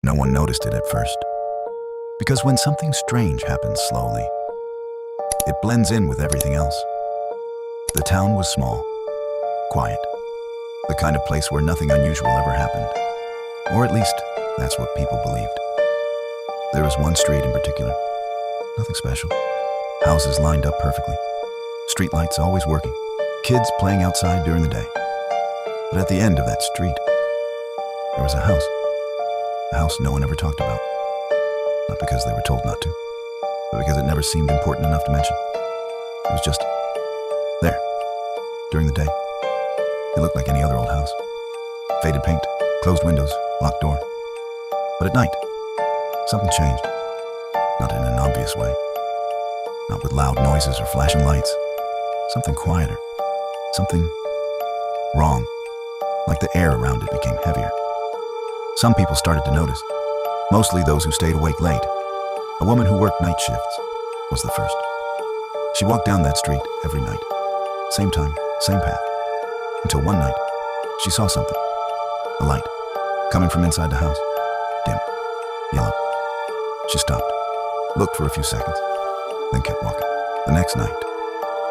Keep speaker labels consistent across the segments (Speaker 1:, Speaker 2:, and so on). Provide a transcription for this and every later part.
Speaker 1: No one noticed it at first, because when something strange happens slowly, it blends in with everything else. The town was small, quiet, the kind of place where nothing unusual ever happened. Or at least, that's what people believed. There was one street in particular. Nothing special. Houses lined up perfectly. Streetlights always working. Kids playing outside during the day. But at the end of that street, there was a house. A house no one ever talked about. Not because they were told not to, but because it never seemed important enough to mention. It was just there. During the day, it looked like any other old house. Faded paint, closed windows, locked door. But at night, something changed. Not in an obvious way. Not with loud noises or flashing lights. Something quieter. Something wrong. Like the air around it became heavier. Some people started to notice. Mostly those who stayed awake late. A woman who worked night shifts was the first. She walked down that street every night. Same time, same path. Until one night, she saw something. A light, coming from inside the house. Dim, yellow. She stopped, looked for a few seconds, then kept walking. The next night,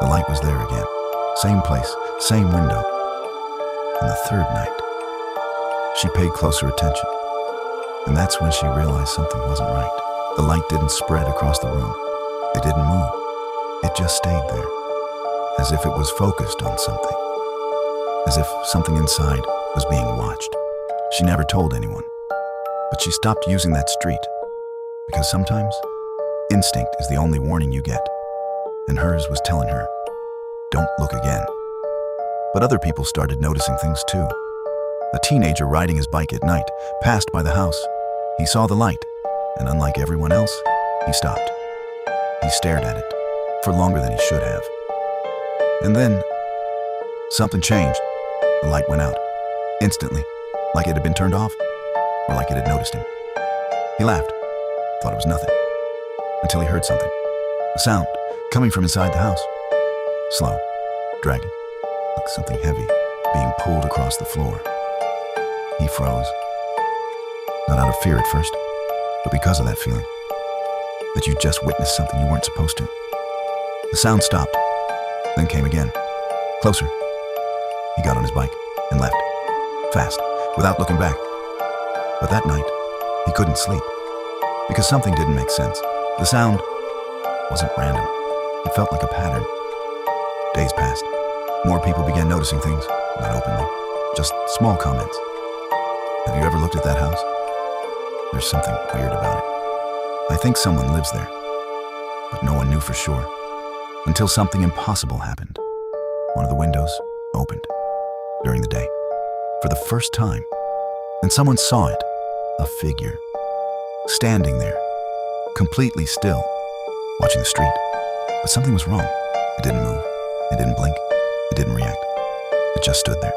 Speaker 1: the light was there again. Same place, same window. And the third night, she paid closer attention. And that's when she realized something wasn't right. The light didn't spread across the room. It didn't move. It just stayed there, as if it was focused on something. As if something inside was being watched. She never told anyone, but she stopped using that street because sometimes instinct is the only warning you get, and hers was telling her, don't look again. But other people started noticing things too. A teenager riding his bike at night passed by the house. He saw the light, and unlike everyone else, he stopped. He stared at it for longer than he should have. And then something changed. The light went out, instantly, like it had been turned off, or like it had noticed him. He laughed, thought it was nothing, until he heard something. A sound coming from inside the house. Slow, dragging, like something heavy being pulled across the floor. He froze. Not out of fear at first, but because of that feeling. That you just witnessed something you weren't supposed to. The sound stopped, then came again. Closer. He got on his bike and left. Fast, without looking back. But that night, he couldn't sleep. Because something didn't make sense. The sound wasn't random. It felt like a pattern. Days passed. More people began noticing things, not openly, just small comments. Have you ever looked at that house? There's something weird about it. I think someone lives there, but no one knew for sure. Until something impossible happened. One of the windows opened during the day, for the first time, and someone saw it, a figure, standing there, completely still, watching the street. But something was wrong. It didn't move. It didn't blink. It didn't react. It just stood there,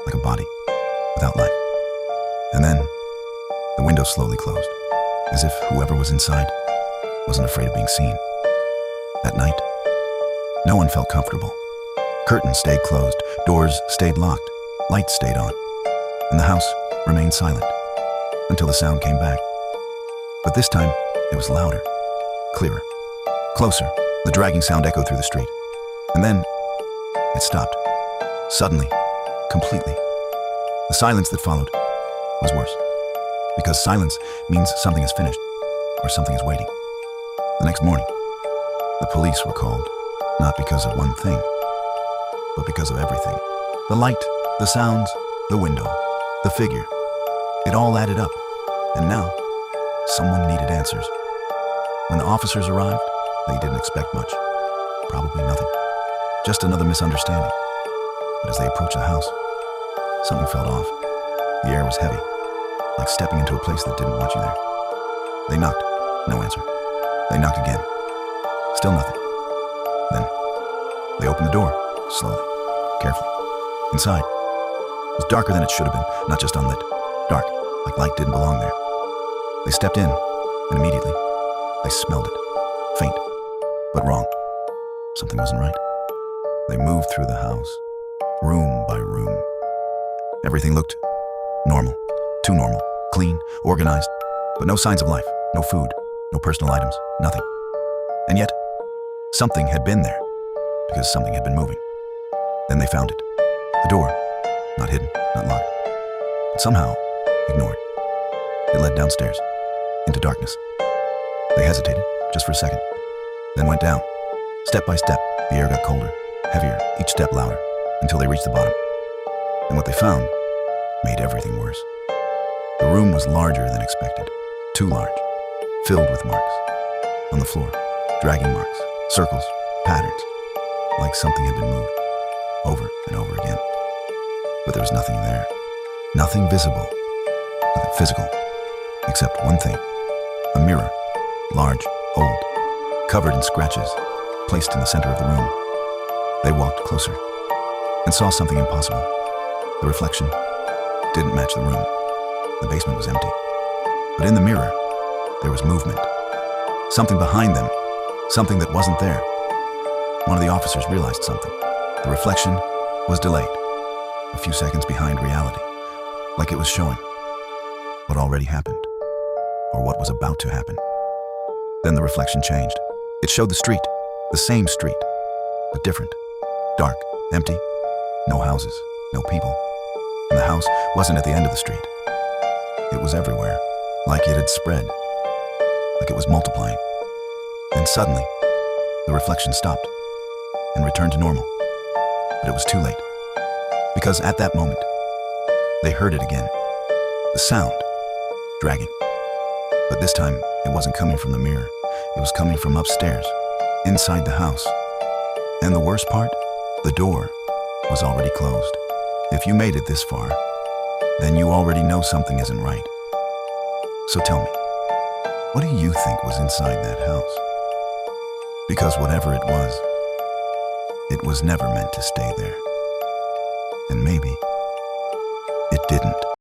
Speaker 1: like a body, without life. And then, the window slowly closed, as if whoever was inside wasn't afraid of being seen. That night, no one felt comfortable. Curtains stayed closed, doors stayed locked, lights stayed on, and the house remained silent until the sound came back. But this time, it was louder, clearer, closer. The dragging sound echoed through the street. And then, it stopped. Suddenly, completely. The silence that followed was worse. Because silence means something is finished, or something is waiting. The next morning, the police were called, not because of one thing, but because of everything. The light, the sounds, the window, the figure. It all added up. And now, someone needed answers. When the officers arrived, they didn't expect much. Probably nothing. Just another misunderstanding. But as they approached the house, something felt off. The air was heavy, like stepping into a place that didn't want you there. They knocked. No answer. They knocked again. Still nothing. Then, they opened the door, slowly, carefully. Inside, it was darker than it should have been, not just unlit. Dark, like light didn't belong there. They stepped in, and immediately, they smelled it. Faint, but wrong. Something wasn't right. They moved through the house, room by room. Everything looked normal, too normal, clean, organized, but no signs of life, no food, no personal items, nothing. And yet, something had been there, because something had been moving. Then they found it. The door, not hidden, not locked, but somehow ignored. It led downstairs, into darkness. They hesitated, just for a second, then went down. Step by step, the air got colder, heavier, each step louder, until they reached the bottom. And what they found made everything worse. The room was larger than expected, too large, filled with marks. On the floor, dragging marks, circles, patterns, like something had been moved, over and over again. But there was nothing there, nothing visible, nothing physical, except one thing, a mirror, large, old, covered in scratches, placed in the center of the room. They walked closer and saw something impossible. The reflection didn't match the room. The basement was empty. But in the mirror, there was movement. Something behind them, something that wasn't there. One of the officers realized something. The reflection was delayed, a few seconds behind reality, like it was showing what already happened, or what was about to happen. Then the reflection changed. It showed the street, the same street, but different. Dark, empty, no houses, no people. And the house wasn't at the end of the street. It was everywhere, like it had spread, like it was multiplying. Then suddenly, the reflection stopped and returned to normal. But it was too late, because at that moment, they heard it again. The sound, dragging. But this time, it wasn't coming from the mirror. It was coming from upstairs, inside the house. And the worst part, the door was already closed. If you made it this far, then you already know something isn't right. So tell me, what do you think was inside that house? Because whatever it was never meant to stay there. And maybe